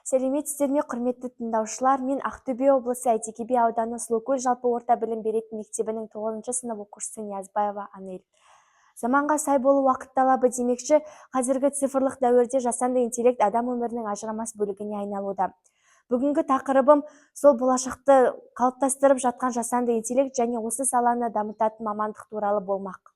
Сәлеметсіздер ме, құрметті тыңдаушылар? Мен Ақтөбе облысы Әйтеке би ауданы Сұлукөл жалпы орта білім беретін мектебінің 9 сынып оқушысы Ниязбаева Анель. Заманға сай болу уақыт талабы демекші, қазіргі цифрлық дәуірде жасанды интеллект адам өмірінің ажырамас бөлігіне айналуда. Бүгінгі тақырыбым сол болашақты қалыптастырып жатқан жасанды интеллект және осы саланы дамытатын мамандық туралы болмақ.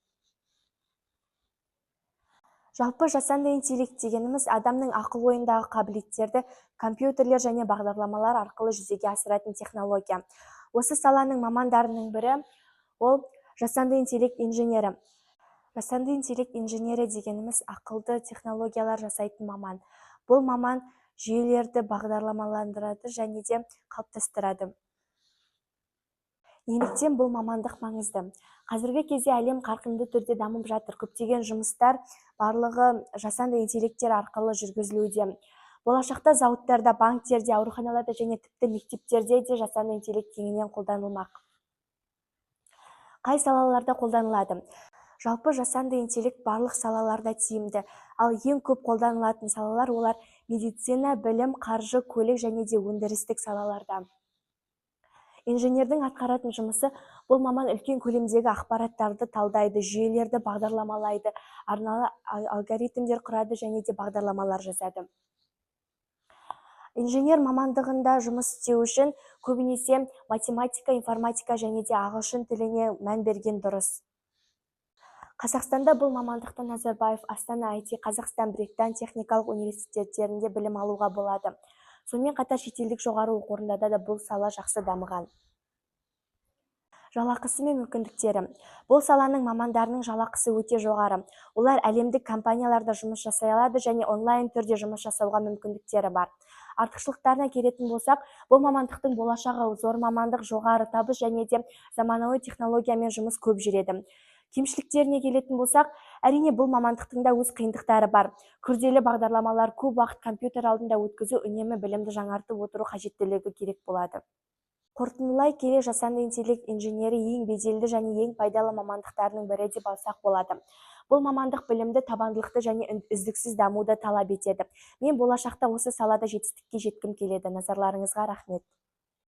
Жалпы жасанды интеллект дегеніміз адамның ақыл ойындағы қабілеттерді компьютерлер және бағдарламалар арқылы жүзеге асыратын технология. Осы саланың мамандарының бірі ол жасанды интеллект инженері. Жасанды интеллект инженері дегеніміз ақылды технологиялар жасайтын маман. Бұл маман жүйелерді бағдарламаландырады және де қалыптастырады. Неліктен бұл мамандық маңызды? Қазіргі кезде әлем қарқынды түрде дамып жатыр. Көптеген жұмыстар барлығы жасанды интеллекттер арқылы жүргізілуде. Болашақта зауыттарда, банктерде, ауруханаларда және тіпті мектептерде де жасанды интеллект кеңінен қолданылмақ. Қай салаларда қолданылады? Жалпы жасанды интеллект барлық салаларда тиімді. Ал ең көп қолданылатын салалар олар медицина, білім, қаржы, көлік және де өндірістік салаларда. Инженердің атқаратын жұмысы бұл маман үлкен көлемдегі ақпараттарды талдайды, жүйелерді бағдарламалайды, арналы алгоритмдер құрады және де бағдарламалар жазады. Инженер мамандығында жұмыс істеу үшін көбінесе математика, информатика және де ағылшын тіліне мән берген дұрыс. Қазақстанда бұл мамандықты Назарбаев, Астана IT, Қазақстан Британ техникалық университеттерінде білім алуға болады. Сонымен қатар шетелдік жоғары оқу орындарда да бұл сала жақсы дамыған. Жалақысы мен мүмкіндіктері. Бұл саланың мамандарының жалақысы өте жоғары. Олар әлемдік компанияларда жұмыс жасай алады және онлайн түрде жұмыс жасауға мүмкіндіктері бар. Артықшылықтарына келетін болсақ, бұл мамандықтың болашағы зор мамандық, жоғары табыс және де заманауи технологиямен жұмыс көп жүреді. Кемшіліктеріне келетін болсақ, әрине бұл мамандықтың да өз қиындықтары бар. Күрделі бағдарламалар, көп уақыт компьютер алдында өткізу, үнемі білімді жаңартып отыру қажеттілігі керек болады. Қорытындылай келе, жасанды интеллект инженері ең беделді және ең пайдалы мамандықтарының бірі деп алсақ болады. Бұл мамандық білімді, табандылықты және үздіксіз дамуды талап етеді. Мен болашақта осы салада жетістікке жеткім келеді. Назарларыңызға рахмет.